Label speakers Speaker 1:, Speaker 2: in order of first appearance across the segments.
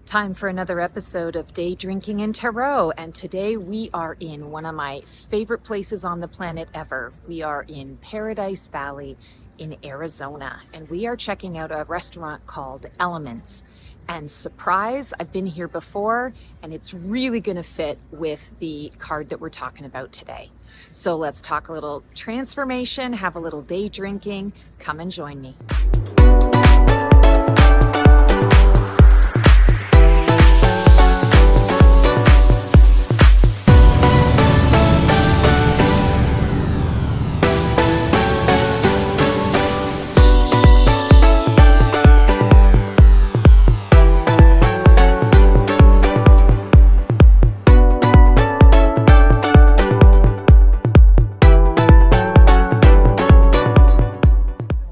Speaker 1: Time for another episode of Day Drinking and Tarot, and today we are in one of my favorite places on the planet ever. We are in Paradise Valley in Arizona, and we are checking out a restaurant called Elements. And surprise, I've been here before, and it's really going to fit with the card that we're talking about today. So let's talk a little transformation, have a little day drinking. Come and join me.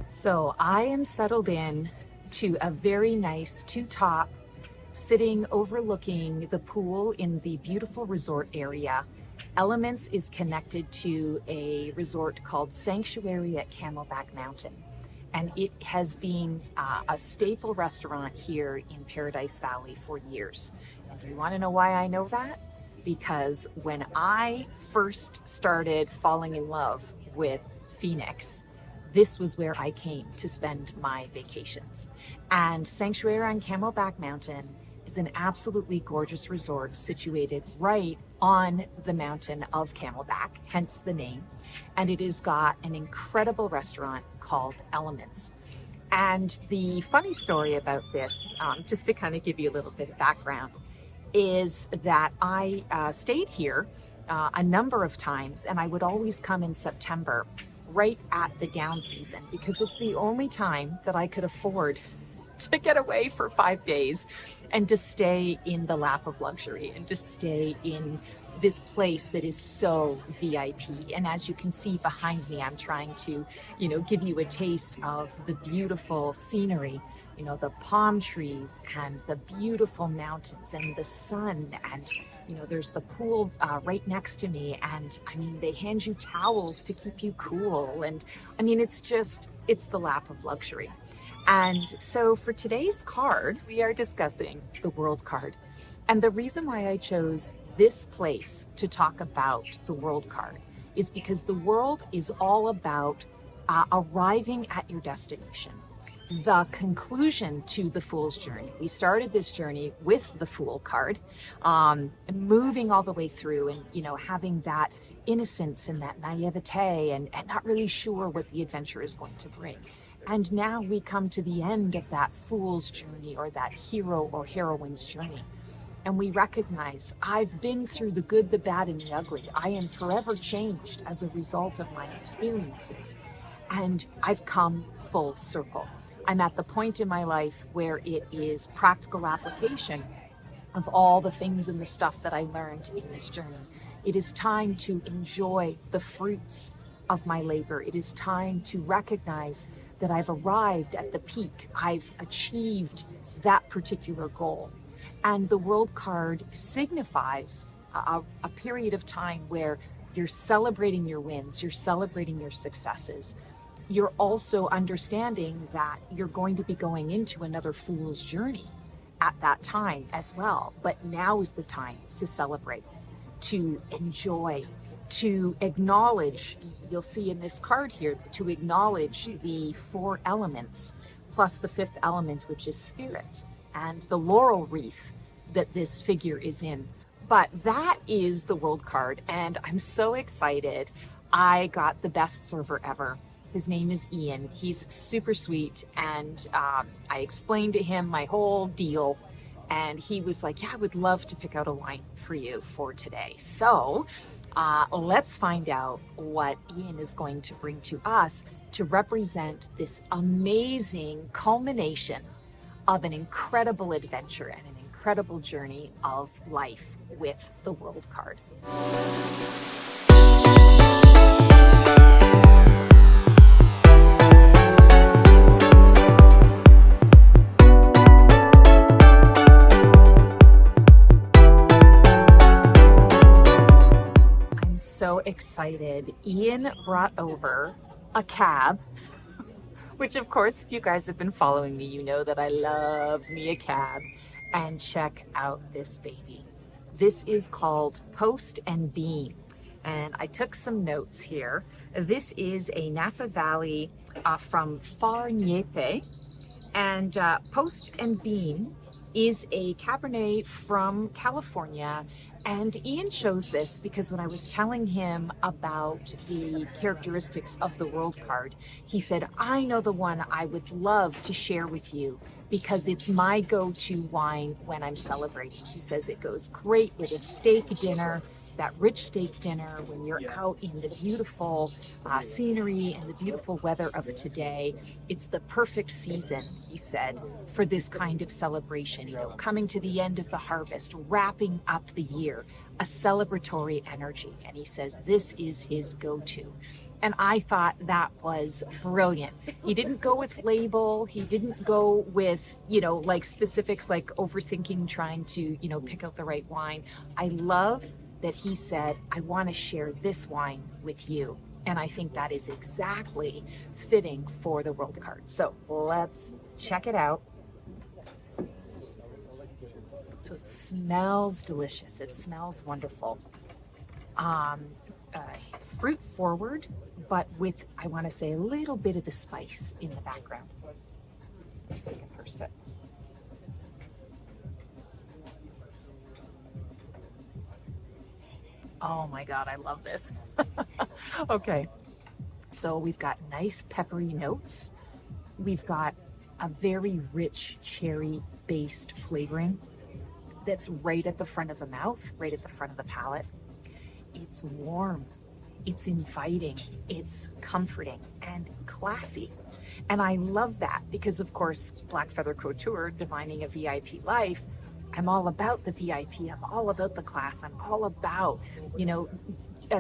Speaker 1: So I am settled in to a very nice two-top, sitting overlooking the pool in the beautiful resort area. Elements is connected to a resort called Sanctuary at Camelback Mountain. And it has been a staple restaurant here in Paradise Valley for years. And do you want to know why I know that? Because when I first started falling in love with Phoenix, this was where I came to spend my vacations. And Sanctuary on Camelback Mountain is an absolutely gorgeous resort situated right on the mountain of Camelback, hence the name. And it has got an incredible restaurant called Elements. And the funny story about this, just to kind of give you a little bit of background, is that I stayed here a number of times, and I would always come in September right at the down season because it's the only time that I could afford to get away for 5 days and to stay in the lap of luxury and to stay in this place that is so VIP. And as you can see behind me, I'm trying to, give you a taste of the beautiful scenery, the palm trees and the beautiful mountains and the sun, and there's the pool right next to me, and they hand you towels to keep you cool, and it's the lap of luxury. And so for today's card, we are discussing the World card. And the reason why I chose this place to talk about the World card is because the World is all about arriving at your destination, the conclusion to the Fool's journey. We started this journey with the Fool card, moving all the way through and, having that innocence and that naivete and not really sure what the adventure is going to bring. And now we come to the end of that Fool's journey, or that hero or heroine's journey. And we recognize, I've been through the good, the bad, and the ugly. I am forever changed as a result of my experiences. And I've come full circle. I'm at the point in my life where it is practical application of all the things and the stuff that I learned in this journey. It is time to enjoy the fruits of my labor. It is time to recognize that I've arrived at the peak. I've achieved that particular goal. And the World card signifies a period of time where you're celebrating your wins, you're celebrating your successes. You're also understanding that you're going to be going into another Fool's journey at that time as well. But now is the time to celebrate, to enjoy, to acknowledge, you'll see in this card here, to acknowledge the 4 elements plus the 5th element, which is spirit, and the laurel wreath that this figure is in. But that is the World card, and I'm so excited. I got the best server ever. His name is Ian. He's super sweet, and I explained to him my whole deal, and he was like, yeah, I would love to pick out a wine for you for today. So let's find out what Ian is going to bring to us to represent this amazing culmination of an incredible adventure and an incredible journey of life with the World card. So excited. Ian brought over a cab, which of course, if you guys have been following me, you know that I love me a cab. and check out this baby. This is called Post and Beam, and I took some notes here. This is a Napa Valley from Far Niente, and Post and Beam is a Cabernet from California. And Ian chose this because when I was telling him about the characteristics of the World Card, he said, I know the one I would love to share with you because it's my go-to wine when I'm celebrating. He says it goes great with a steak dinner, that rich steak dinner when you're out in the beautiful scenery and the beautiful weather of today. It's the perfect season, he said, for this kind of celebration, you know, coming to the end of the harvest, wrapping up the year, a celebratory energy. And he says this is his go-to. And I thought that was brilliant. He didn't go with label. He didn't go with, you know, like specifics like overthinking, trying to, you know, pick out the right wine. I love that he said, I want to share this wine with you. And I think that is exactly fitting for the World Card. So let's check it out. So it smells delicious. It smells wonderful. Fruit forward, but with, I want to say, a little bit of the spice in the background. Let's take a first sip. Oh my God, I love this. Okay, so we've got nice peppery notes. We've got a very rich cherry-based flavoring that's right at the front of the mouth, right at the front of the palate. It's warm, it's inviting, it's comforting and classy. And I love that because, of course, Black Feather Couture, Divining a VIP Life, I'm all about the VIP. I'm all about the class. I'm all about, you know,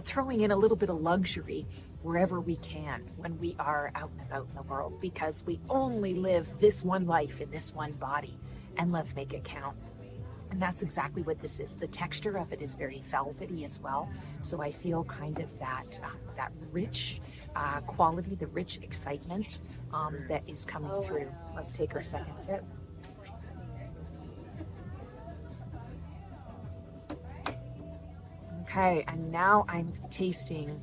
Speaker 1: throwing in a little bit of luxury wherever we can when we are out and about in the world, because we only live this one life in this one body, and let's make it count. And that's exactly what this is. The texture of it is very velvety as well. So I feel kind of that rich quality, the rich excitement that is coming through. Let's take our second sip. Okay, and now I'm tasting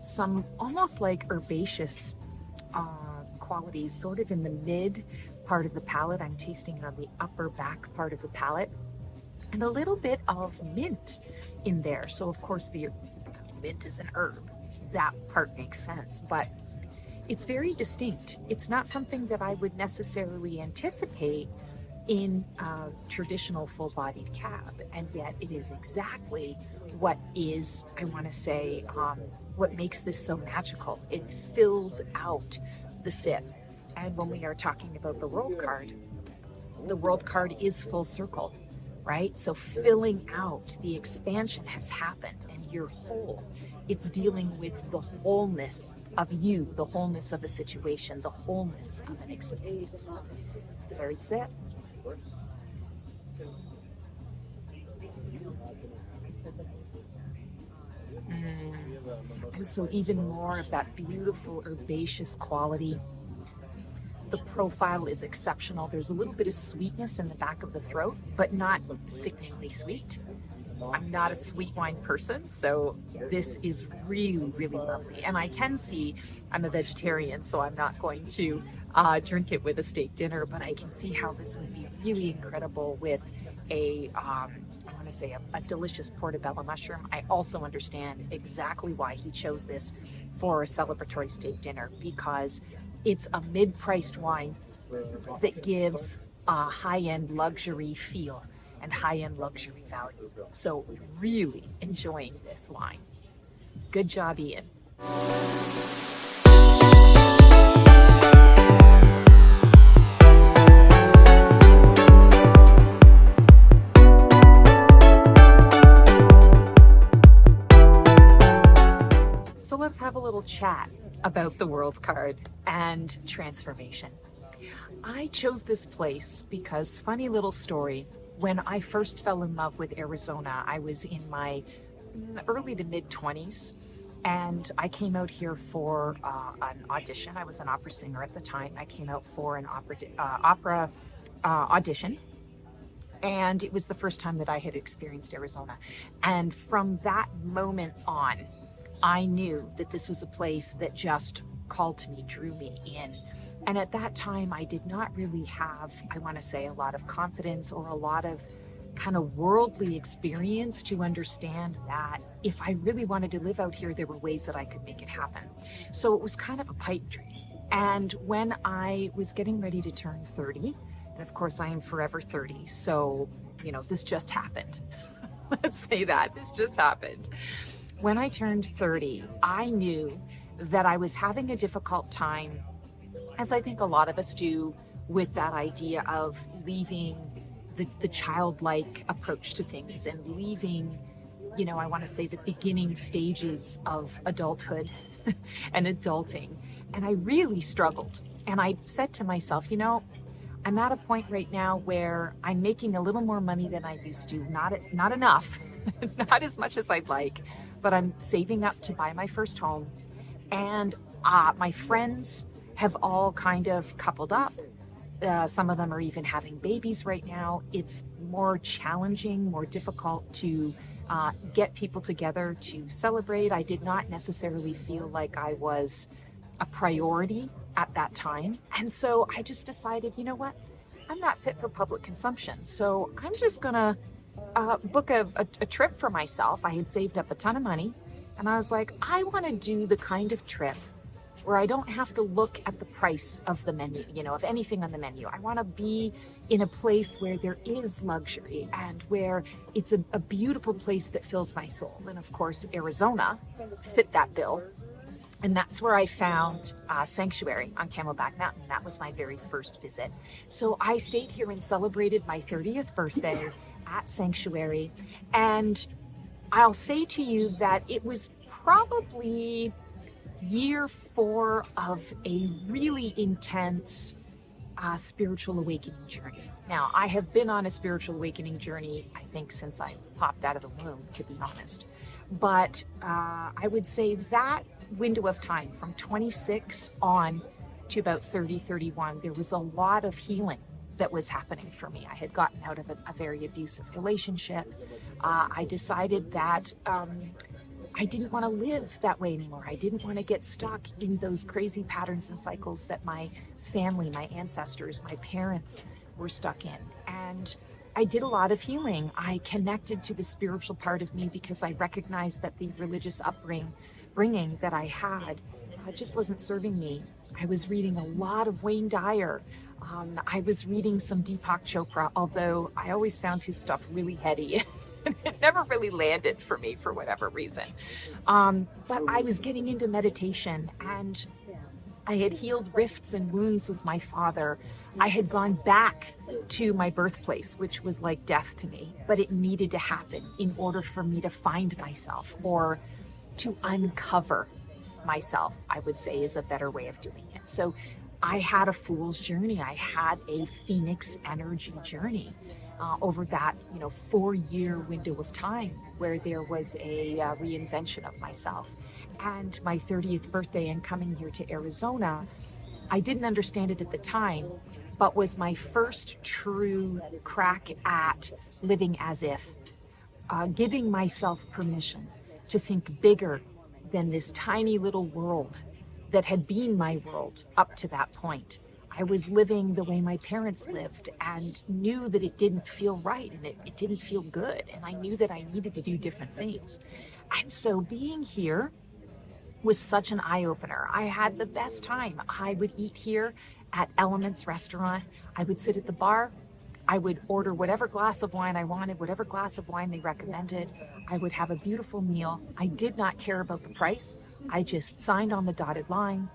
Speaker 1: some almost like herbaceous qualities, sort of in the mid part of the palate. I'm tasting it on the upper back part of the palate, and a little bit of mint in there. So of course the mint is an herb. That part makes sense, but it's very distinct. It's not something that I would necessarily anticipate in a traditional full-bodied cab, and yet it is exactly what is, I want to say, what makes this so magical. It fills out the sip. And when we are talking about the World Card is full circle, right? So filling out, the expansion has happened and you're whole. It's dealing with the wholeness of you, the wholeness of a situation, the wholeness of an experience. Third sip. And so even more of that beautiful herbaceous quality. The profile is exceptional. There's a little bit of sweetness in the back of the throat, but not sickeningly sweet. I'm not a sweet wine person, so this is really, really lovely. And I can see, I'm a vegetarian, so I'm not going to drink it with a steak dinner, but I can see how this would be really incredible with a, I want to say a delicious portobello mushroom. I also understand exactly why he chose this for a celebratory steak dinner, because it's a mid-priced wine that gives a high-end luxury feel and high-end luxury value. So really enjoying this wine. Good job, Ian. So let's have a little chat about the World Card and transformation. I chose this place because, funny little story, when I first fell in love with Arizona, I was in my early to mid 20s, and I came out here for an audition. I was an opera singer at the time. I came out for an opera audition, And it was the first time that I had experienced Arizona. And from that moment on, I knew that this was a place that just called to me, drew me in. And at that time, I did not really have, I want to say, a lot of confidence or a lot of kind of worldly experience to understand that if I really wanted to live out here, there were ways that I could make it happen. So it was kind of a pipe dream. And when I was getting ready to turn 30, and of course I am forever 30, so, this just happened. Let's say that, this just happened. When I turned 30, I knew that I was having a difficult time, as I think a lot of us do, with that idea of leaving the childlike approach to things and leaving, I want to say the beginning stages of adulthood and adulting. And I really struggled. And I said to myself, I'm at a point right now where I'm making a little more money than I used to. Not enough, not as much as I'd like, but I'm saving up to buy my first home. And my friends have all kind of coupled up. Some of them are even having babies right now. It's more challenging, more difficult to get people together to celebrate. I did not necessarily feel like I was a priority at that time. And so I just decided, you know what? I'm not fit for public consumption. So I'm just gonna book a trip for myself. I had saved up a ton of money and I was like, I wanna do the kind of trip where I don't have to look at the price of the menu, of anything on the menu. I wanna be in a place where there is luxury and where it's a beautiful place that fills my soul. And of course, Arizona fit that bill. And that's where I found Sanctuary on Camelback Mountain. That was my very first visit. So I stayed here and celebrated my 30th birthday at Sanctuary. And I'll say to you that it was probably year 4 of a really intense spiritual awakening journey. Now, I have been on a spiritual awakening journey, I think, since I popped out of the womb, to be honest. But I would say that window of time from 26 on to about 30, 31, there was a lot of healing that was happening for me. I had gotten out of a very abusive relationship. I decided that I didn't want to live that way anymore. I didn't want to get stuck in those crazy patterns and cycles that my family, my ancestors, my parents were stuck in. And I did a lot of healing. I connected to the spiritual part of me because I recognized that the religious upbringing that I had just wasn't serving me. I was reading a lot of Wayne Dyer. I was reading some Deepak Chopra, although I always found his stuff really heady. It never really landed for me for whatever reason. But I was getting into meditation and I had healed rifts and wounds with my father. I had gone back to my birthplace, which was like death to me, but it needed to happen in order for me to find myself or to uncover myself, I would say is a better way of doing it. So I had a fool's journey. I had a Phoenix energy journey over that 4-year window of time where there was a reinvention of myself. And my 30th birthday and coming here to Arizona, I didn't understand it at the time, but was my first true crack at living as if, giving myself permission to think bigger than this tiny little world that had been my world up to that point. I was living the way my parents lived and knew that it didn't feel right and it didn't feel good. And I knew that I needed to do different things. And so being here was such an eye-opener. I had the best time. I would eat here at Elements Restaurant. I would sit at the bar. I would order whatever glass of wine I wanted, whatever glass of wine they recommended. I would have a beautiful meal. I did not care about the price. I just signed on the dotted line.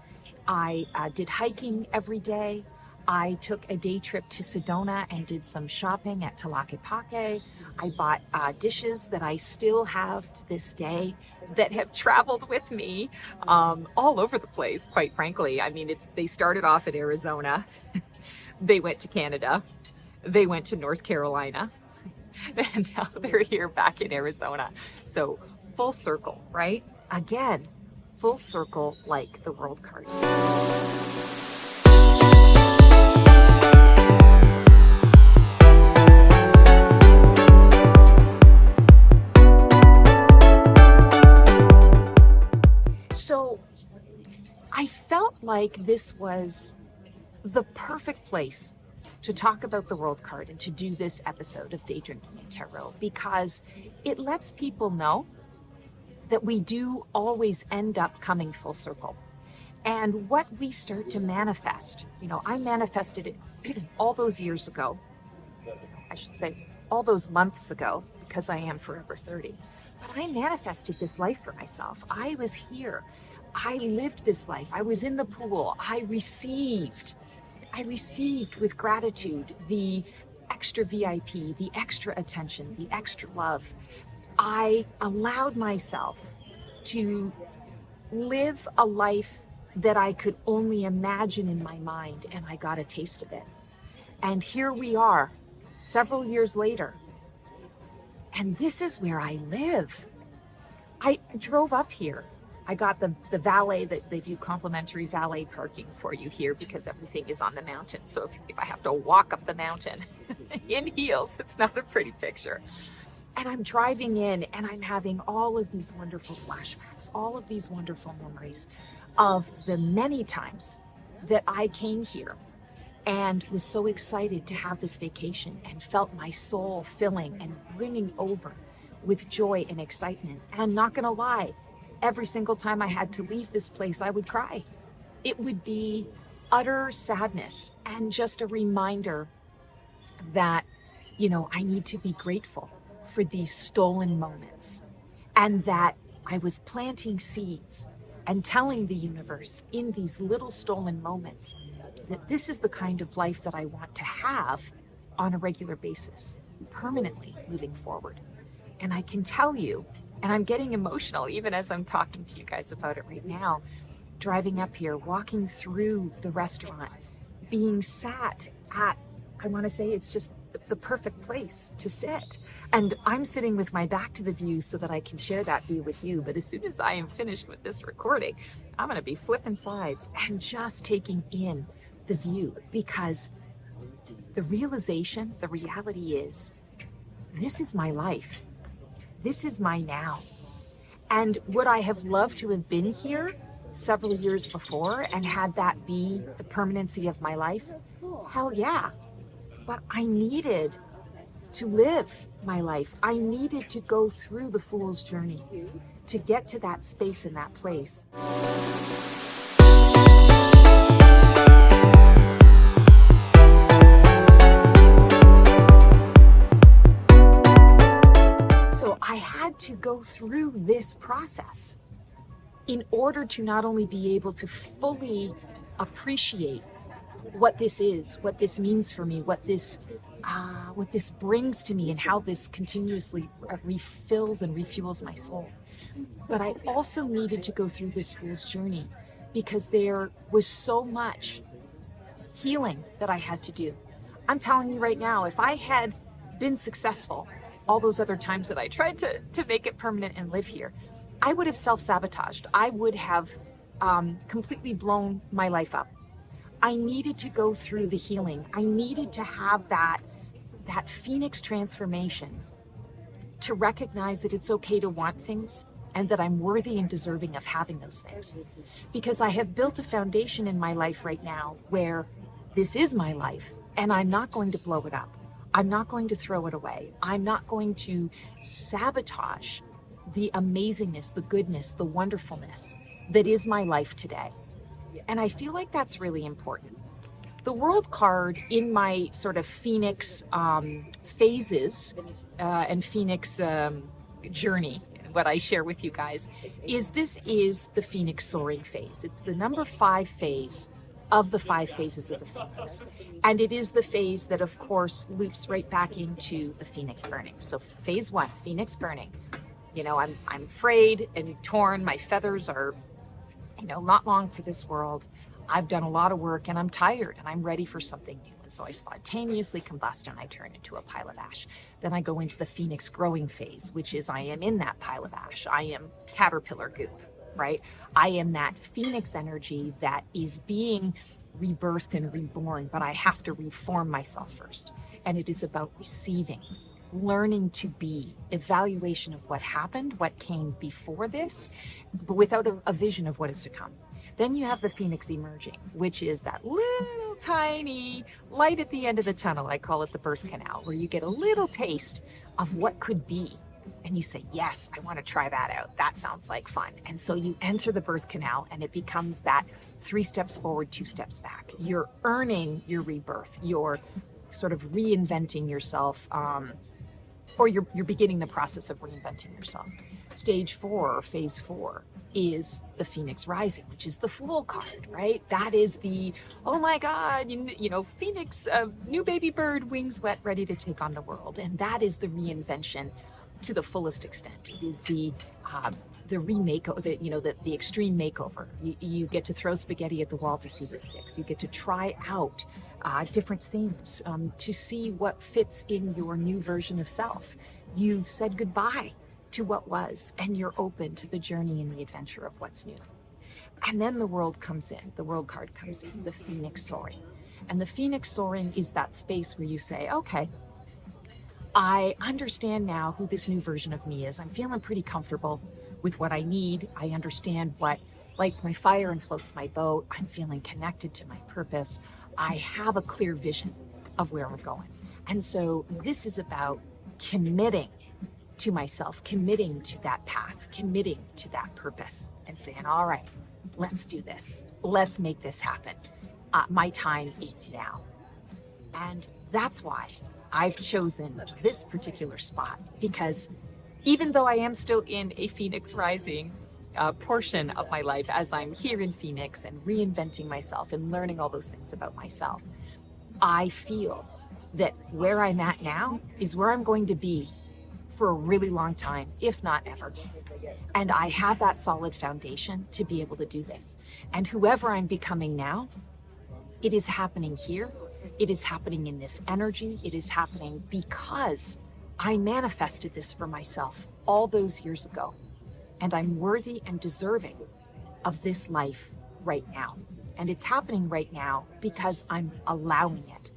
Speaker 1: I did hiking every day. I took a day trip to Sedona and did some shopping at Tlaquepaque. I bought dishes that I still have to this day that have traveled with me all over the place, quite frankly. I mean, they started off in Arizona. They went to Canada. They went to North Carolina. And now they're here back in Arizona. So full circle, right? Again, full circle like the world card. like this was the perfect place to talk about the World Card and to do this episode of Day Drinking and Tarot, because it lets people know that we do always end up coming full circle. And what we start to manifest, I manifested it all those years ago, I should say all those months ago, because I am forever 30. But I manifested this life for myself. I was here. I lived this life. I was in the pool. I received with gratitude the extra VIP, the extra attention, the extra love. I allowed myself to live a life that I could only imagine in my mind, and I got a taste of it. And here we are, several years later, and this is where I live. I drove up here. I got the valet, that they do complimentary valet parking for you here because everything is on the mountain. So if I have to walk up the mountain in heels, it's not a pretty picture. And I'm driving in and I'm having all of these wonderful flashbacks, all of these wonderful memories of the many times that I came here and was so excited to have this vacation and felt my soul filling and brimming over with joy and excitement. And not gonna lie, every single time I had to leave this place, I would cry. It would be utter sadness and just a reminder that, I need to be grateful for these stolen moments, and that I was planting seeds and telling the universe in these little stolen moments that this is the kind of life that I want to have on a regular basis, permanently moving forward. And I can tell you, and I'm getting emotional even as I'm talking to you guys about it right now, driving up here, walking through the restaurant, being sat at, I want to say it's just the perfect place to sit. And I'm sitting with my back to the view so that I can share that view with you. But as soon as I am finished with this recording, I'm going to be flipping sides and just taking in the view, because the realization, the reality is, this is my life. This is my now. And would I have loved to have been here several years before and had that be the permanency of my life? Hell yeah. But I needed to live my life. I needed to go through the fool's journey to get to that space and that place. So I had to go through this process in order to not only be able to fully appreciate what this is, what this means for me, what this brings to me, and how this continuously refills and refuels my soul. But I also needed to go through this fool's journey because there was so much healing that I had to do. I'm telling you right now, if I had been successful all those other times that I tried to make it permanent and live here, I would have self-sabotaged. I would have completely blown my life up. I needed to go through the healing. I needed to have that phoenix transformation to recognize that it's okay to want things and that I'm worthy and deserving of having those things. Because I have built a foundation in my life right now where this is my life and I'm not going to blow it up. I'm not going to throw it away. I'm not going to sabotage the amazingness, the goodness, the wonderfulness that is my life today. And I feel like that's really important. The World card in my sort of Phoenix phases and Phoenix journey, what I share with you guys, is the Phoenix soaring phase. It's the number 5 phase of the 5 phases of the Phoenix. And it is the phase that, of course, loops right back into the Phoenix burning. So phase 1, Phoenix burning. I'm frayed and torn. My feathers are not long for this world. I've done a lot of work and I'm tired and I'm ready for something new. And so I spontaneously combust and I turn into a pile of ash. Then I go into the Phoenix growing phase, which is I am in that pile of ash. I am caterpillar goop, right? I am that Phoenix energy that is being rebirthed and reborn, but I have to reform myself first. And it is about receiving, learning to be, evaluation of what happened, what came before this, but without a vision of what is to come. Then you have the Phoenix emerging, which is that little tiny light at the end of the tunnel. I call it the birth canal, where you get a little taste of what could be. And you say, yes, I want to try that out. That sounds like fun. And so you enter the birth canal, and it becomes that 3 steps forward, 2 steps back. You're earning your rebirth. You're sort of reinventing yourself, or you're beginning the process of reinventing yourself. Stage 4, or phase 4, is the Phoenix rising, which is the Fool card, right? That is the, oh my God, you know, Phoenix, new baby bird, wings wet, ready to take on the world. And that is the reinvention to the fullest extent. It is the remake, the extreme makeover. You get to throw spaghetti at the wall to see what sticks. You get to try out different things to see what fits in your new version of self. You've said goodbye to what was, and you're open to the journey and the adventure of what's new. And then the world comes in, the world card comes in, the Phoenix soaring. And the Phoenix soaring is that space where you say, okay, I understand now who this new version of me is. I'm feeling pretty comfortable with what I need. I understand what lights my fire and floats my boat. I'm feeling connected to my purpose. I have a clear vision of where we're going. And so this is about committing to myself, committing to that path, committing to that purpose, and saying, all right, let's do this. Let's make this happen. My time is now. And that's why I've chosen this particular spot, because even though I am still in a Phoenix rising portion of my life, as I'm here in Phoenix and reinventing myself and learning all those things about myself, I feel that where I'm at now is where I'm going to be for a really long time, if not ever. And I have that solid foundation to be able to do this. And whoever I'm becoming now, it is happening here. It is happening in this energy. It is happening because I manifested this for myself all those years ago. And I'm worthy and deserving of this life right now. And it's happening right now because I'm allowing it.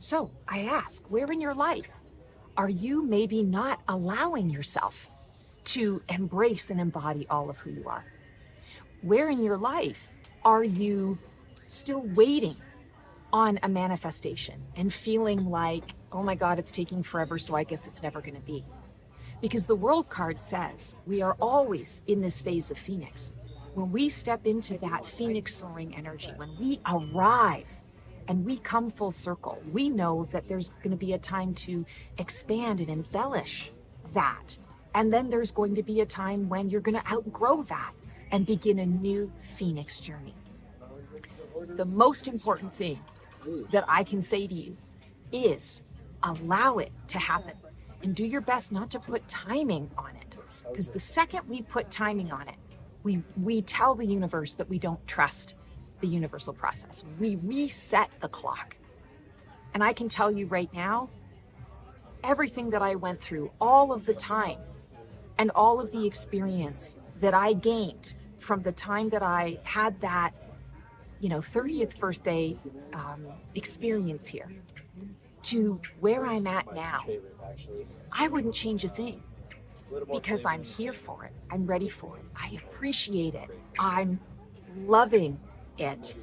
Speaker 1: So I ask, where in your life are you maybe not allowing yourself to embrace and embody all of who you are? Where in your life are you still waiting on a manifestation and feeling like, oh my God, it's taking forever, so I guess it's never going to be? Because the world card says we are always in this phase of Phoenix. When we step into that Phoenix soaring energy, when we arrive and we come full circle, we know that there's going to be a time to expand and embellish that. And then there's going to be a time when you're going to outgrow that and begin a new Phoenix journey. The most important thing that I can say to you is allow it to happen and do your best not to put timing on it. Because the second we put timing on it, we tell the universe that we don't trust the universal process. We reset the clock. And I can tell you right now, everything that I went through, all of the time, and all of the experience that I gained from the time that I had that, 30th birthday experience here to where I'm at now, I wouldn't change a thing because I'm here for it. I'm ready for it. I appreciate it. I'm loving it.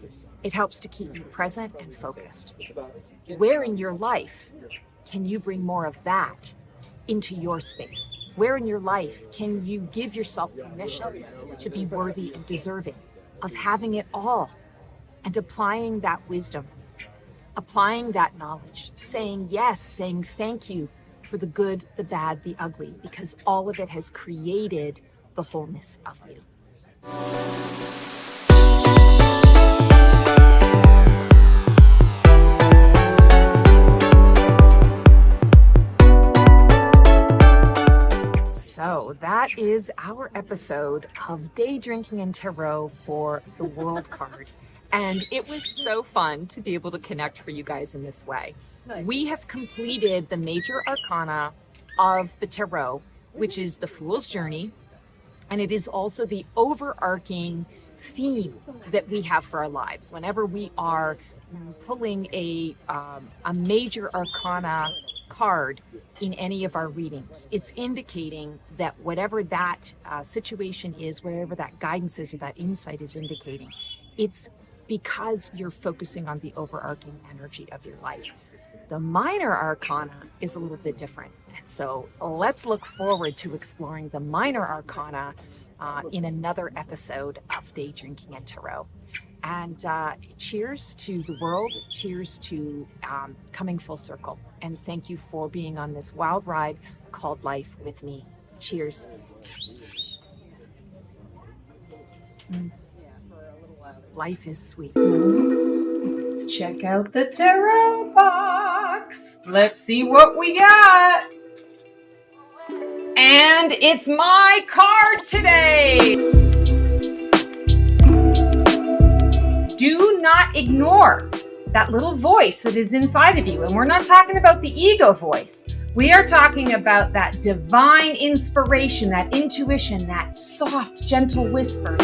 Speaker 1: It helps to keep you present and focused. Where in your life can you bring more of that into your space? Where in your life can you give yourself permission to be worthy and deserving of having it all and applying that wisdom, applying that knowledge, saying yes, saying thank you for the good, the bad, the ugly, because all of it has created the wholeness of you. So that is our episode of Day Drinking and Tarot for the World card. And it was so fun to be able to connect for you guys in this way. We have completed the major arcana of the tarot, which is the Fool's Journey, And it is also the overarching theme that we have for our lives. Whenever we are pulling a major arcana card in any of our readings, it's indicating that whatever that situation is, whatever that guidance is or that insight is indicating, it's because you're focusing on the overarching energy of your life. The minor arcana is a little bit different. And so let's look forward to exploring the minor arcana in another episode of Day Drinking and Tarot. And cheers to the world. Cheers to coming full circle. And thank you for being on this wild ride called life with me. Cheers. Life is sweet. Let's check out the tarot box. Let's see what we got. And it's my card today. Do not ignore that little voice that is inside of you. And we're not talking about the ego voice. We are talking about that divine inspiration, that intuition, that soft, gentle whisper.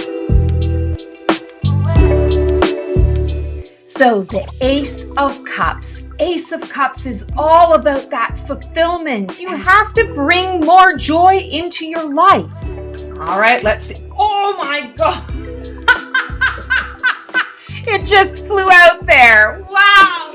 Speaker 1: So the Ace of Cups. Ace of Cups is all about that fulfillment. You have to bring more joy into your life. All right, let's see. Oh my God. It just flew out there. Wow.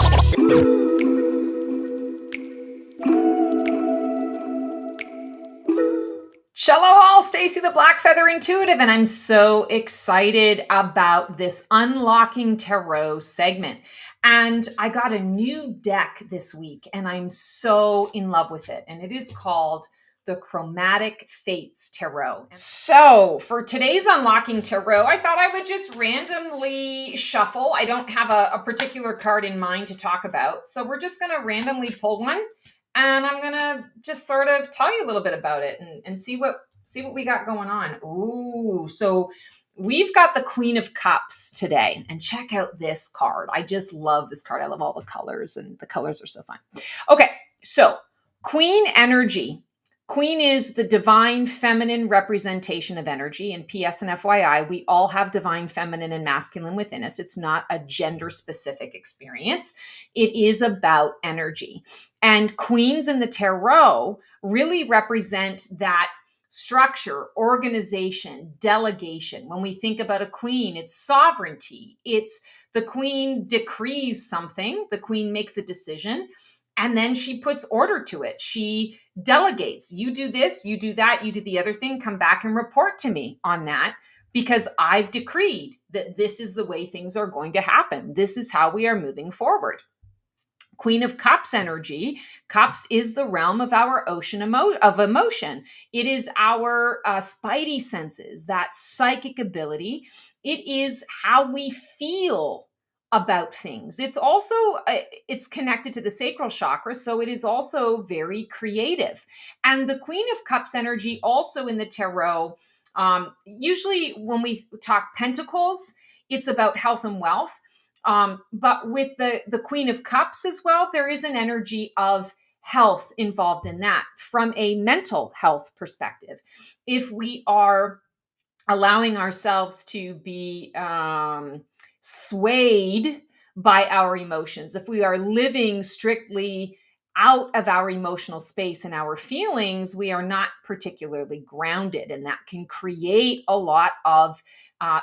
Speaker 1: Hello all, Stacy the Black Feather Intuitive, and I'm so excited about this Unlocking Tarot segment. And I got a new deck this week, and I'm so in love with it. And it is called the Chromatic Fates Tarot. So for today's Unlocking Tarot, I thought I would just randomly shuffle. I don't have a particular card in mind to talk about. So we're just going to randomly pull one. And I'm going to just sort of tell you a little bit about it and see what we got going on. Ooh, so we've got the Queen of Cups today. And check out this card. I just love this card. I love all the colors, and the colors are so fun. Okay, so Queen energy. Queen is the divine feminine representation of energy. And PS and FYI, we all have divine feminine and masculine within us. It's not a gender specific experience. It is about energy. And queens in the tarot really represent that structure, organization, delegation. When we think about a queen, it's sovereignty. It's the queen decrees something. The queen makes a decision. And then she puts order to it. She delegates. You do this, you do that, you do the other thing. Come back and report to me on that, because I've decreed that this is the way things are going to happen. This is how we are moving forward. Queen of Cups energy. Cups is the realm of our ocean of emotion. It is our spidey senses, that psychic ability. It is how we feel about things. It's also, it's connected to the sacral chakra, so it is also very creative. And the Queen of Cups energy also in the tarot, usually when we talk pentacles, it's about health and wealth. But with the Queen of Cups as well, there is an energy of health involved in that from a mental health perspective. If we are allowing ourselves to be swayed by our emotions, if we are living strictly out of our emotional space and our feelings, we are not particularly grounded, and that can create a lot of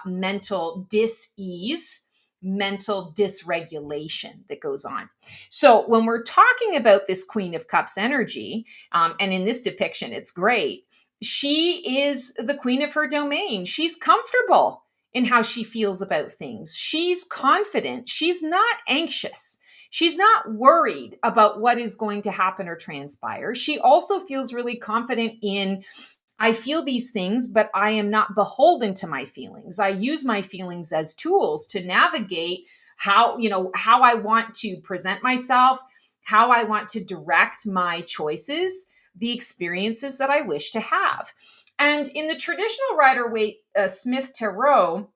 Speaker 1: mental dis-ease, mental dysregulation that goes on. So when we're talking about this Queen of Cups energy, and in this depiction, it's great. She is the queen of her domain. She's comfortable in how she feels about things. She's confident. She's not anxious. She's not worried about what is going to happen or transpire. She also feels really confident in, I feel these things, but I am not beholden to my feelings. I use my feelings as tools to navigate how I want to present myself, how I want to direct my choices, the experiences that I wish to have. And in the traditional Rider-Waite Smith Tarot,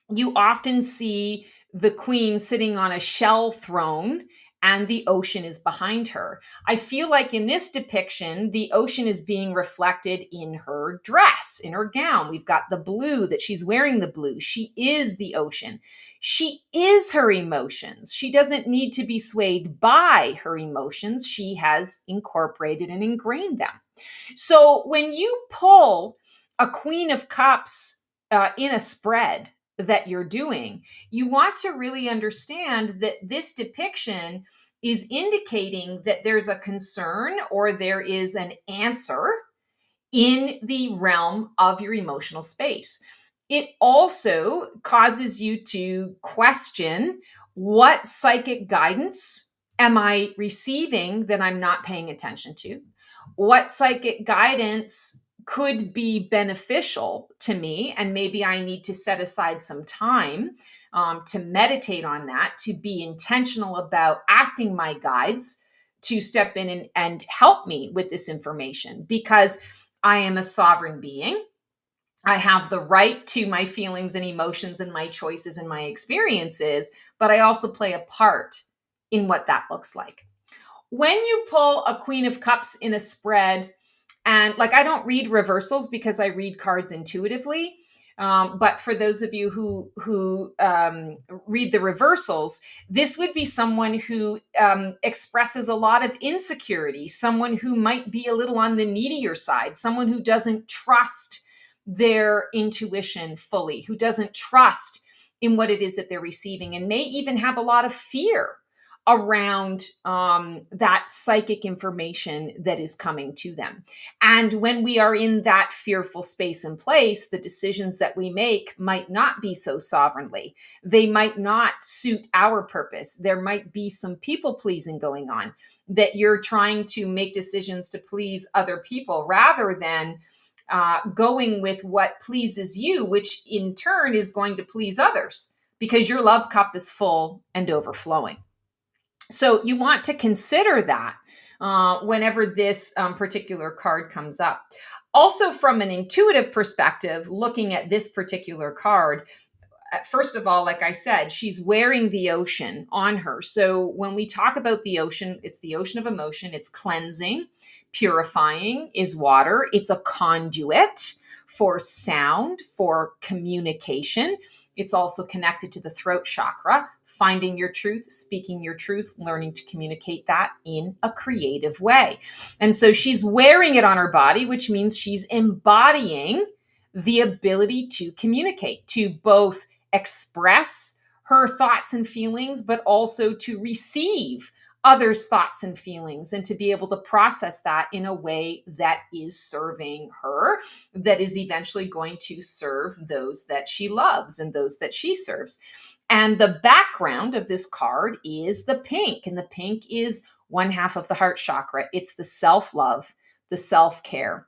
Speaker 1: you often see the queen sitting on a shell throne,
Speaker 2: and the ocean is behind her. I feel like in this depiction, the ocean is being reflected in her dress, in her gown. We've got the blue, that she's wearing the blue. She is the ocean. She is her emotions. She doesn't need to be swayed by her emotions. She has incorporated and ingrained them. So when you pull a Queen of Cups in a spread that you're doing, you want to really understand that this depiction is indicating that there's a concern or there is an answer in the realm of your emotional space. It also causes you to question, what psychic guidance am I receiving that I'm not paying attention to? What psychic guidance could be beneficial to me? And maybe I need to set aside some time to meditate on that, to be intentional about asking my guides to step in and help me with this information, because I am a sovereign being. I have the right to my feelings and emotions and my choices and my experiences, but I also play a part in what that looks like. When you pull a Queen of Cups in a spread, and like, I don't read reversals because I read cards intuitively. But for those of you who read the reversals, this would be someone who expresses a lot of insecurity, someone who might be a little on the needier side, someone who doesn't trust their intuition fully, who doesn't trust in what it is that they're receiving, and may even have a lot of fear around that psychic information that is coming to them. And when we are in that fearful space and place, the decisions that we make might not be so sovereignly. They might not suit our purpose. There might be some people pleasing going on, that you're trying to make decisions to please other people rather than going with what pleases you, which in turn is going to please others, because your love cup is full and overflowing. So you want to consider that whenever this particular card comes up. Also, from an intuitive perspective, looking at this particular card, first of all, like I said, she's wearing the ocean on her. So when we talk about the ocean, it's the ocean of emotion. It's cleansing, purifying is water. It's a conduit for sound, for communication. It's also connected to the throat chakra, finding your truth, speaking your truth, learning to communicate that in a creative way. And so she's wearing it on her body, which means she's embodying the ability to communicate, to both express her thoughts and feelings, but also to receive others' thoughts and feelings, and to be able to process that in a way that is serving her, that is eventually going to serve those that she loves and those that she serves. And the background of this card is the pink, and the pink is one half of the heart chakra. It's the self-love, the self-care,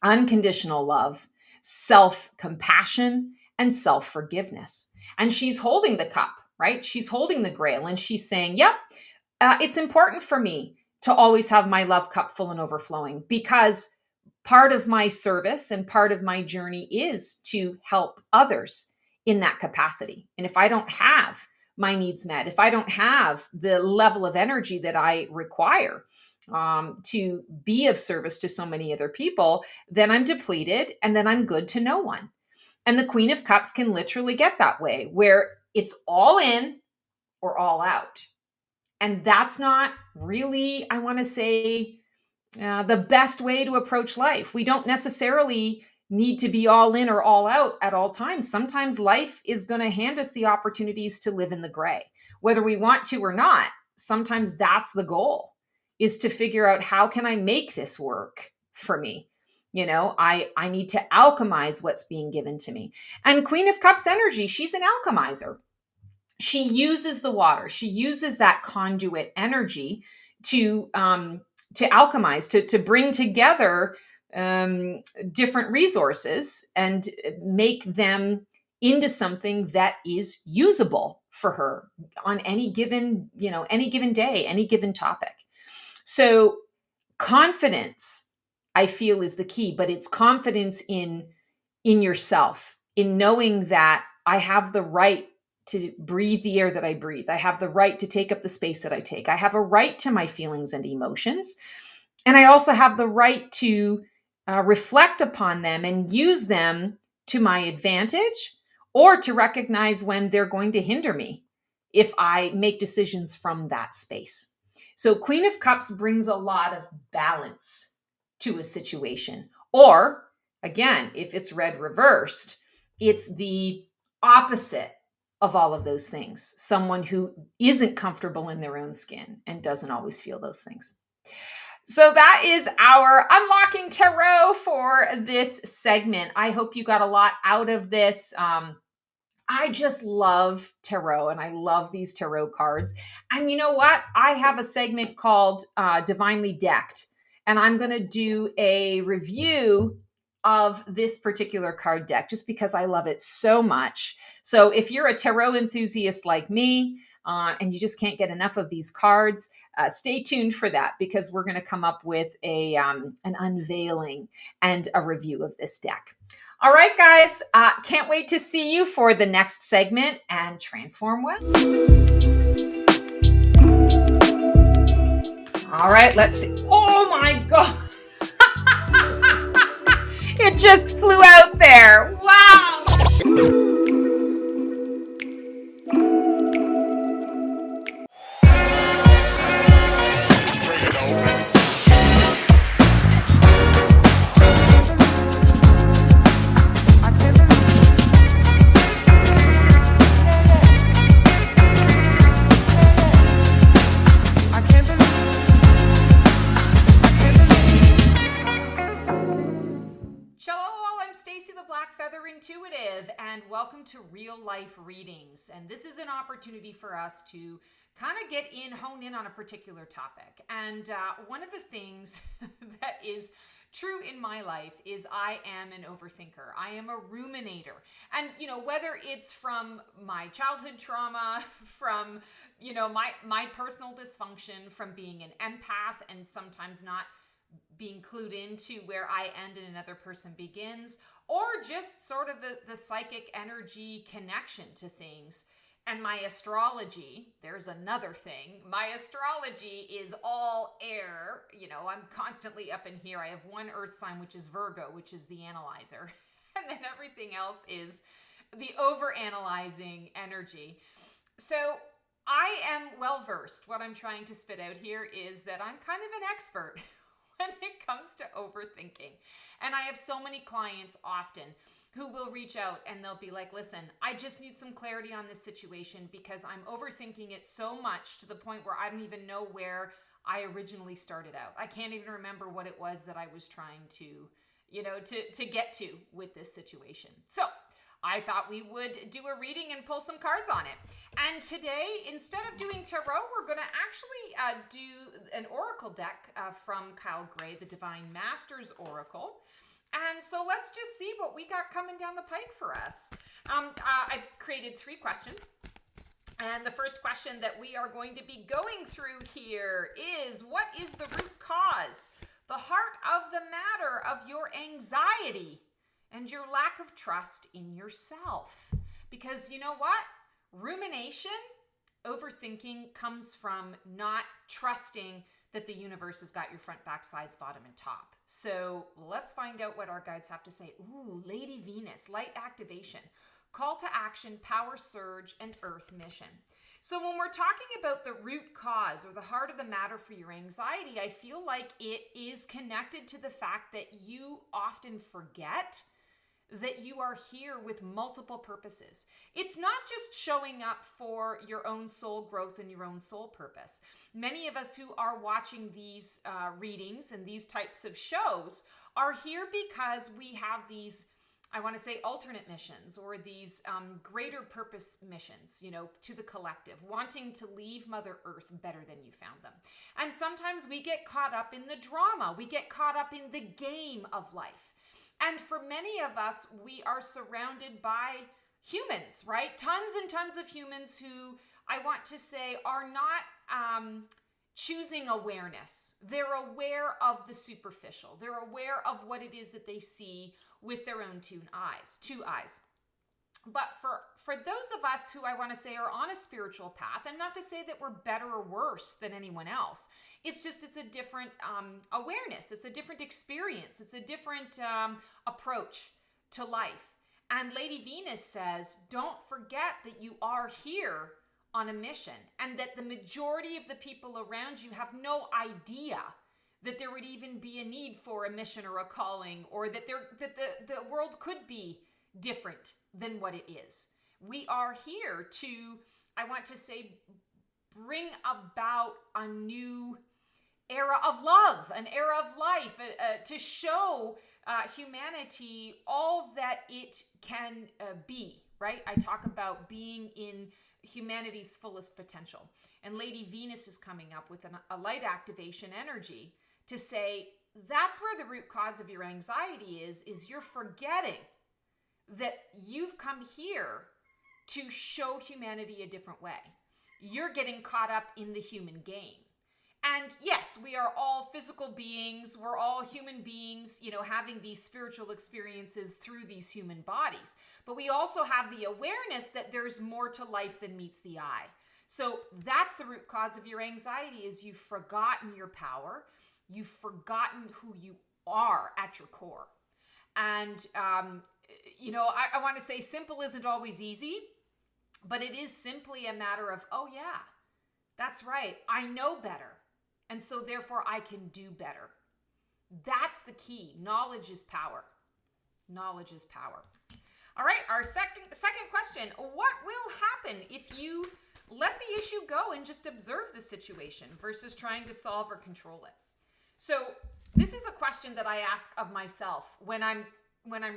Speaker 2: unconditional love, self-compassion, and self-forgiveness. And she's holding the cup, right? She's holding the grail, and she's saying, yep, it's important for me to always have my love cup full and overflowing, because part of my service and part of my journey is to help others in that capacity. And if I don't have my needs met, if I don't have the level of energy that I require to be of service to so many other people, then I'm depleted, and then I'm good to no one. And the Queen of Cups can literally get that way, where it's all in or all out. And that's not really, I want to say, the best way to approach life. We don't necessarily need to be all in or all out at all times. Sometimes life is going to hand us the opportunities to live in the gray, whether we want to or not. Sometimes that's the goal, is to figure out, how can I make this work for me? I need to alchemize what's being given to me. And Queen of Cups energy, she's an alchemizer. She uses the water. She uses that conduit energy to alchemize, to bring together different resources and make them into something that is usable for her on any given day, any given topic. So confidence, I feel, is the key, but it's confidence in yourself, in knowing that I have the right to breathe the air that I breathe. I have the right to take up the space that I take. I have a right to my feelings and emotions. And I also have the right to reflect upon them and use them to my advantage, or to recognize when they're going to hinder me if I make decisions from that space. So Queen of Cups brings a lot of balance to a situation. Or again, if it's read reversed, it's the opposite of all of those things. Someone who isn't comfortable in their own skin and doesn't always feel those things. So that is our Unlocking Tarot for this segment. I hope you got a lot out of this. I just love tarot, and I love these tarot cards. And you know what? I have a segment called Divinely Decked, and I'm going to do a review of this particular card deck just because I love it so much. So if you're a tarot enthusiast like me, and you just can't get enough of these cards, stay tuned for that, because we're going to come up with an unveiling and a review of this deck. All right, guys, can't wait to see you for the next segment, and transform well. All right, let's see. Oh my God. It just flew out there. Wow. Black Feather Intuitive, and welcome to Real Life Readings. And this is an opportunity for us to kind of hone in on a particular topic. And one of the things that is true in my life is I am an overthinker. I am a ruminator. And, whether it's from my childhood trauma, from, my personal dysfunction, from being an empath and sometimes not being clued into where I end and another person begins, or just sort of the psychic energy connection to things. And my astrology, there's another thing. My astrology is all air. I'm constantly up in here. I have one earth sign, which is Virgo, which is the analyzer. And then everything else is the over-analyzing energy. So I am well-versed. What I'm trying to spit out here is that I'm kind of an expert when it comes to overthinking. And I have so many clients often who will reach out and they'll be like, listen, I just need some clarity on this situation because I'm overthinking it so much to the point where I don't even know where I originally started out. I can't even remember what it was that I was trying to, to get to with this situation. So I thought we would do a reading and pull some cards on it. And today, instead of doing tarot, we're going to actually do an oracle deck from Kyle Gray, the Divine Masters Oracle. And so let's just see what we got coming down the pike for us. I've created 3 questions. And the first question that we are going to be going through here is, what is the root cause, the heart of the matter of your anxiety and your lack of trust in yourself? Because you know what? Rumination, overthinking comes from not trusting that the universe has got your front, back, sides, bottom, and top. So let's find out what our guides have to say. Ooh, Lady Venus, light activation, call to action, power surge, and earth mission. So when we're talking about the root cause or the heart of the matter for your anxiety, I feel like it is connected to the fact that you often forget that you are here with multiple purposes. It's not just showing up for your own soul growth and your own soul purpose. Many of us who are watching these readings and these types of shows are here because we have these, I want to say, alternate missions, or these greater purpose missions, to the collective, wanting to leave Mother Earth better than you found them. And sometimes we get caught up in the drama. We get caught up in the game of life. And for many of us, we are surrounded by humans, right? Tons and tons of humans who, I want to say, are not choosing awareness. They're aware of the superficial. They're aware of what it is that they see with their own two eyes. But for those of us who I want to say are on a spiritual path, and not to say that we're better or worse than anyone else, it's a different awareness, it's a different experience, it's a different approach to life. And Lady Venus says, don't forget that you are here on a mission, and that the majority of the people around you have no idea that there would even be a need for a mission or a calling, or that the world could be different than what it is. We are here to, I want to say, bring about a new era of love, an era of life, to show humanity all that it can be, right? I talk about being in humanity's fullest potential. And Lady Venus is coming up with a light activation energy to say, that's where the root cause of your anxiety is you're forgetting that you've come here to show humanity a different way. You're getting caught up in the human game. And yes, we are all physical beings. We're all human beings, having these spiritual experiences through these human bodies. But we also have the awareness that there's more to life than meets the eye. So that's the root cause of your anxiety, is you've forgotten your power. You've forgotten who you are at your core. And, I want to say simple isn't always easy, but it is simply a matter of, oh yeah, that's right. I know better. And so therefore I can do better. That's the key. Knowledge is power. Knowledge is power. All right. Our second question. What will happen if you let the issue go and just observe the situation versus trying to solve or control it? So this is a question that I ask of myself when I'm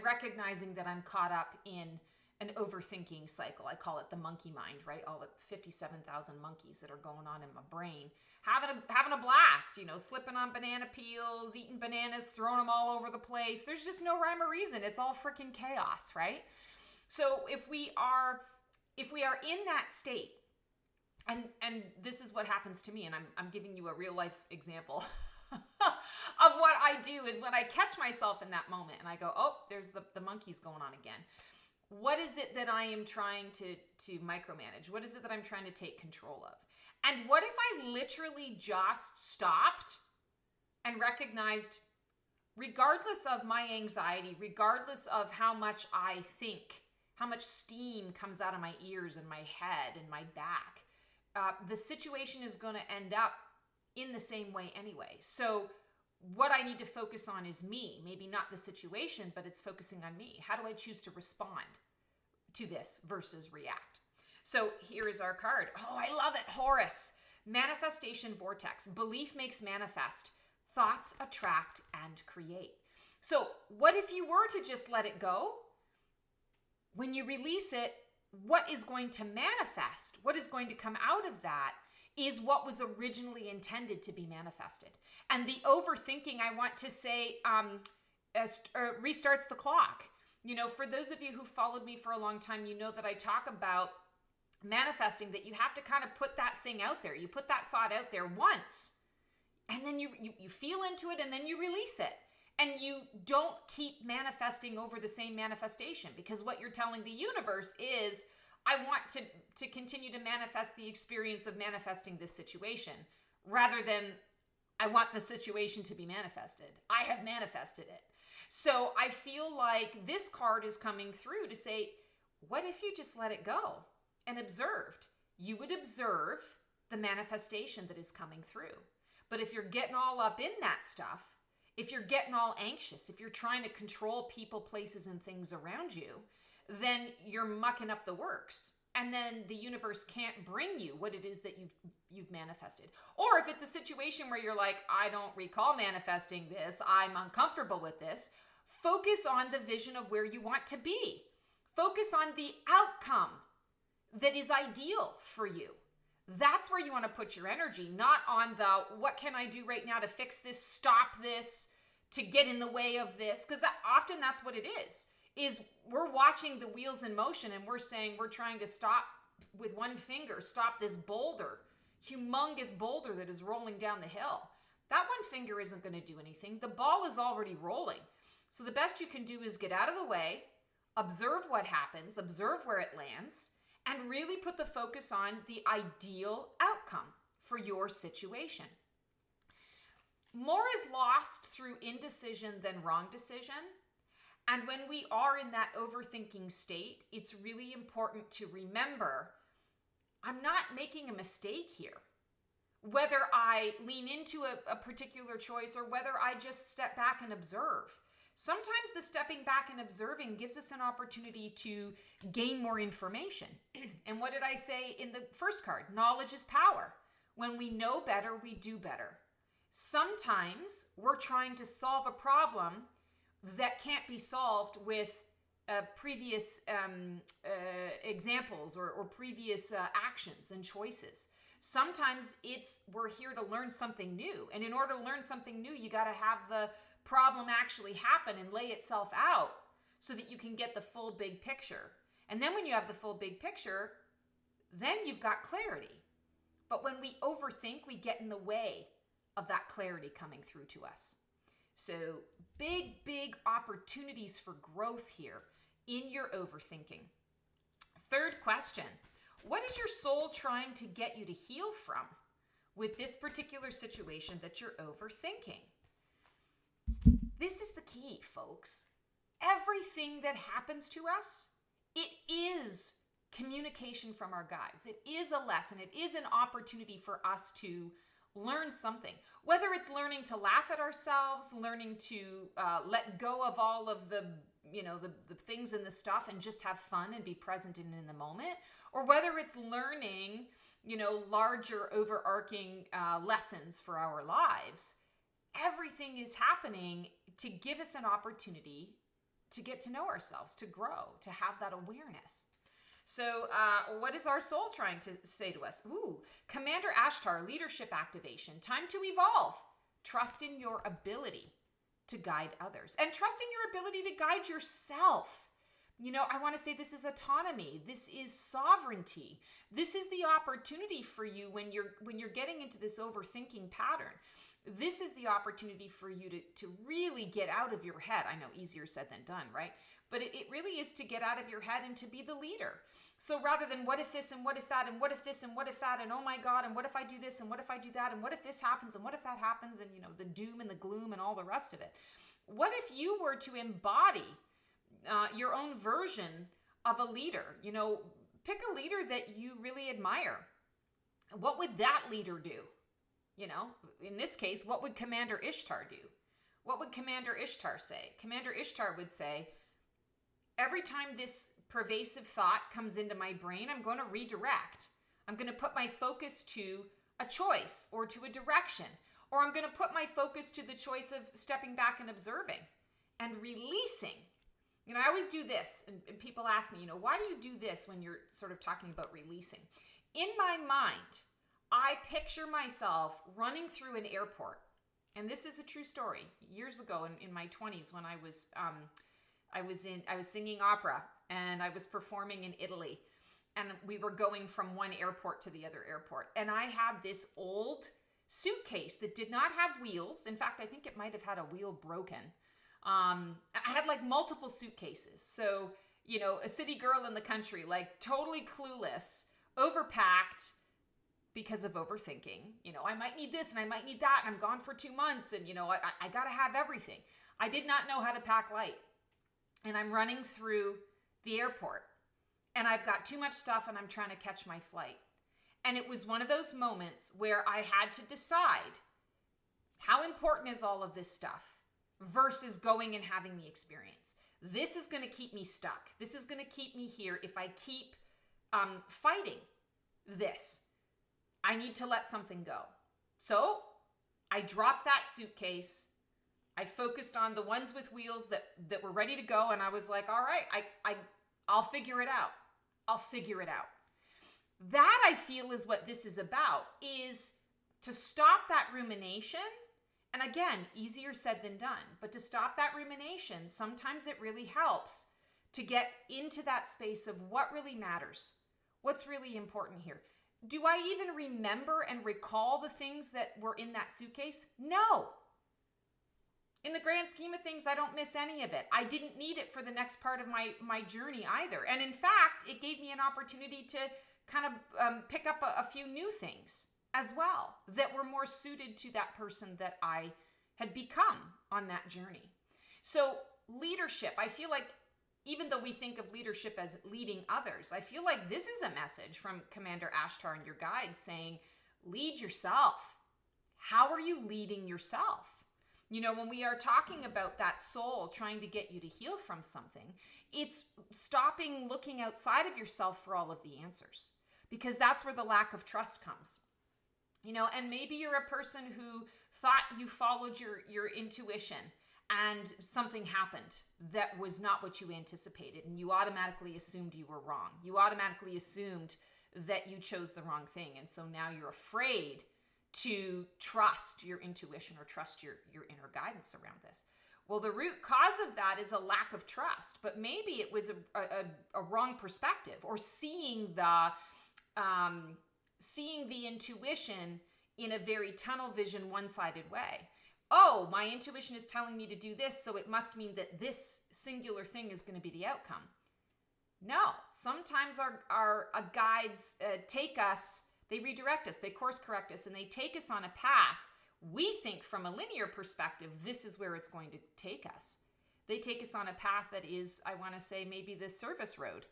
Speaker 2: recognizing that I'm caught up in an overthinking cycle. I call it the monkey mind, right? All the 57,000 monkeys that are going on in my brain, having a blast, slipping on banana peels, eating bananas, throwing them all over the place. There's just no rhyme or reason. It's all freaking chaos, right? So if we are in that state, and this is what happens to me, and I'm giving you a real life example of what I do, is when I catch myself in that moment and I go, oh, there's the monkeys going on again. What is it that I am trying to micromanage? What is it that I'm trying to take control of? And what if I literally just stopped and recognized, regardless of my anxiety, regardless of how much I think, how much steam comes out of my ears and my head and my back, the situation is going to end up in the same way anyway. So what I need to focus on is me, maybe not the situation, but it's focusing on me. How do I choose to respond to this versus react? So here is our card. Oh, I love it. Horus, manifestation vortex. Belief makes manifest. Thoughts attract and create. So what if you were to just let it go? When you release it, what is going to manifest? What is going to come out of that is what was originally intended to be manifested. And the overthinking, I want to say, restarts the clock. For those of you who followed me for a long time, you know that I talk about manifesting, that you have to kind of put that thing out there. You put that thought out there once, and then you feel into it, and then you release it. And you don't keep manifesting over the same manifestation, because what you're telling the universe is, I want to continue to manifest the experience of manifesting this situation, rather than I want the situation to be manifested. I have manifested it. So I feel like this card is coming through to say, what if you just let it go and observed? You would observe the manifestation that is coming through. But if you're getting all up in that stuff, if you're getting all anxious, if you're trying to control people, places, and things around you, then you're mucking up the works. And then the universe can't bring you what it is that you've manifested. Or if it's a situation where you're like, I don't recall manifesting this, I'm uncomfortable with this, focus on the vision of where you want to be. Focus on the outcome that is ideal for you. That's where you want to put your energy, not on the, what can I do right now to fix this, stop this, to get in the way of this? Because often that's what it is we're watching the wheels in motion and we're saying we're trying to stop with one finger, stop this boulder, humongous boulder that is rolling down the hill. That one finger isn't going to do anything. The ball is already rolling. So the best you can do is get out of the way, observe what happens, observe where it lands, and really put the focus on the ideal outcome for your situation. More is lost through indecision than wrong decision. And when we are in that overthinking state, it's really important to remember, I'm not making a mistake here. Whether I lean into a particular choice or whether I just step back and observe. Sometimes the stepping back and observing gives us an opportunity to gain more information. And what did I say in the first card? Knowledge is power. When we know better, we do better. Sometimes we're trying to solve a problem that can't be solved with previous examples or previous actions and choices. Sometimes we're here to learn something new. And in order to learn something new, you got to have the problem actually happen and lay itself out so that you can get the full big picture. And then when you have the full big picture, then you've got clarity. But when we overthink, we get in the way of that clarity coming through to us. So big opportunities for growth here in your overthinking. Third question, what is your soul trying to get you to heal from with this particular situation that you're overthinking? This is the key, folks. Everything that happens to us, it is communication from our guides. It is a lesson. It is an opportunity for us to learn something. Whether it's learning to laugh at ourselves, learning to let go of all of the things and the stuff and just have fun and be present in the moment, or whether it's learning, larger overarching lessons for our lives. Everything is happening to give us an opportunity to get to know ourselves, to grow, to have that awareness. So what is our soul trying to say to us? Commander Ashtar, leadership activation, time to evolve. Trust in your ability to guide others and trust in your ability to guide yourself. I want to say this is autonomy. This is sovereignty. This is the opportunity for you when you're getting into this overthinking pattern. This is the opportunity for you to really get out of your head. I know, easier said than done, right? But it really is to get out of your head and to be the leader. So rather than what if this and what if that and what if this and what if that and oh my God and what if I do this and what if I do that and what if this happens and what if that happens and the doom and the gloom and all the rest of it. What if you were to embody your own version of a leader? Pick a leader that you really admire. What would that leader do? In this case, what would Commander Ishtar do? What would Commander Ishtar say? Commander Ishtar would say, every time this pervasive thought comes into my brain, I'm going to redirect. I'm going to put my focus to a choice or to a direction, or I'm going to put my focus to the choice of stepping back and observing and releasing. I always do this, and people ask me, why do you do this when you're sort of talking about releasing? In my mind, I picture myself running through an airport. And this is a true story. Years ago in my 20s when I was singing opera and I was performing in Italy, and we were going from one airport to the other airport. And I had this old suitcase that did not have wheels. In fact, I think it might have had a wheel broken. I had like multiple suitcases. So, a city girl in the country, like totally clueless, overpacked because of overthinking. I might need this and I might need that. And I'm gone for 2 months and, I got to have everything. I did not know how to pack light. And I'm running through the airport and I've got too much stuff and I'm trying to catch my flight. And it was one of those moments where I had to decide, how important is all of this stuff versus going and having the experience? This is going to keep me stuck. This is going to keep me here if I keep fighting this. I need to let something go. So I dropped that suitcase. I focused on the ones with wheels that were ready to go. And I was like, all right, I'll figure it out. I'll figure it out. That, I feel, is what this is about, is to stop that rumination. And again, easier said than done, but to stop that rumination, sometimes it really helps to get into that space of what really matters. What's really important here? Do I even remember and recall the things that were in that suitcase? No. in the grand scheme of things, I don't miss any of it. I didn't need it for the next part of my journey either. And in fact, it gave me an opportunity to kind of pick up a few new things as well that were more suited to that person that I had become on that journey. So leadership, I feel like even though we think of leadership as leading others, I feel like this is a message from Commander Ashtar and your guides saying, lead yourself. How are you leading yourself? You know, when we are talking about that soul trying to get you to heal from something, it's stopping looking outside of yourself for all of the answers, because that's where the lack of trust comes. You know, and maybe you're a person who thought you followed your intuition and something happened that was not what you anticipated, and you automatically assumed you were wrong. You automatically assumed that you chose the wrong thing, and so now you're afraid to trust your intuition or trust your inner guidance around this. Well, the root cause of that is a lack of trust, but maybe it was a wrong perspective, or seeing the intuition in a very tunnel vision, one-sided way. Oh, my intuition is telling me to do this, so it must mean that this singular thing is going to be the outcome. No, sometimes our guides take us, they redirect us, they course correct us, and they take us on a path. We think from a linear perspective, this is where it's going to take us. They take us on a path that is, I want to say, maybe the service road,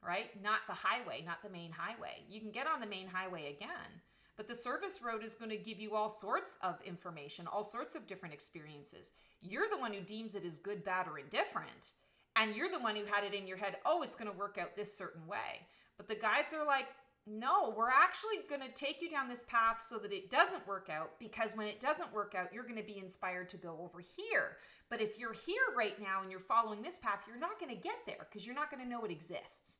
Speaker 2: right? Not the highway, not the main highway. You can get on the main highway again, but the service road is going to give you all sorts of information, all sorts of different experiences. You're the one who deems it as good, bad, or indifferent. And you're the one who had it in your head, oh, it's going to work out this certain way. But the guides are like, no, we're actually going to take you down this path so that it doesn't work out, because when it doesn't work out, you're going to be inspired to go over here. But if you're here right now and you're following this path, you're not going to get there because you're not going to know it exists.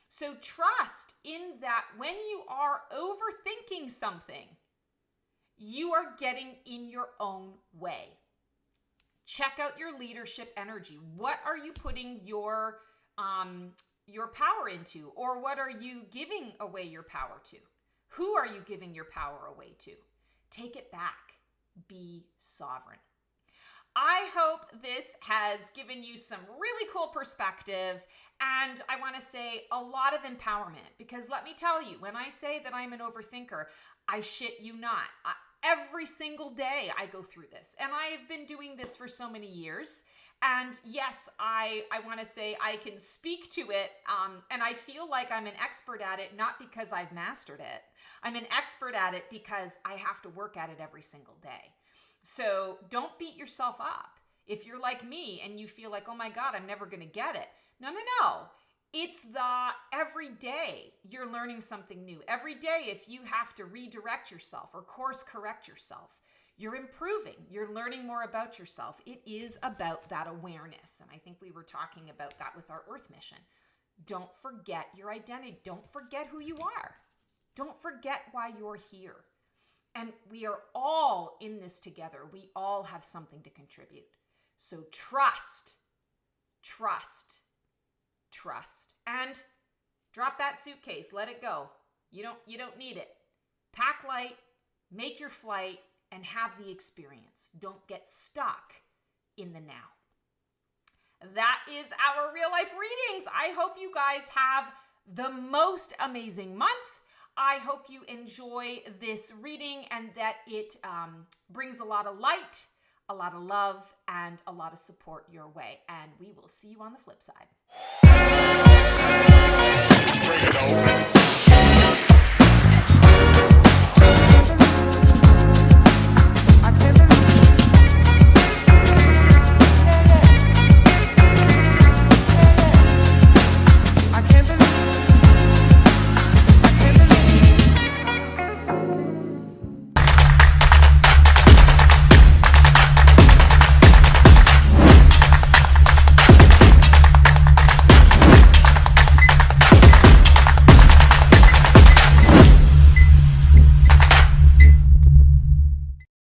Speaker 2: So trust in that when you are overthinking something, you are getting in your own way. Check out your leadership energy. What are you putting your power into, or what are you giving away your power to? Who are you giving your power away to? Take it back. Be sovereign. I hope this has given you some really cool perspective, and I want to say a lot of empowerment, because let me tell you, when I say that I'm an overthinker, I shit you not. Every single day I go through this, and I have been doing this for so many years. And yes, I want to say I can speak to it, and I feel like I'm an expert at it, not because I've mastered it. I'm an expert at it because I have to work at it every single day. So don't beat yourself up. If you're like me and you feel like, oh my God, I'm never going to get it. No. It's the every day you're learning something new. Every day, if you have to redirect yourself or course correct yourself, you're improving. You're learning more about yourself. It is about that awareness. And I think we were talking about that with our Earth mission. Don't forget your identity. Don't forget who you are. Don't forget why you're here. And we are all in this together. We all have something to contribute. So trust, and drop that suitcase. Let it go. You don't need it. Pack light, make your flight, and have the experience. Don't get stuck in the now. That is our real life readings. I hope you guys have the most amazing month. I hope you enjoy this reading and that it brings a lot of light, a lot of love, and a lot of support your way. And we will see you on the flip side.
Speaker 3: Bring it on.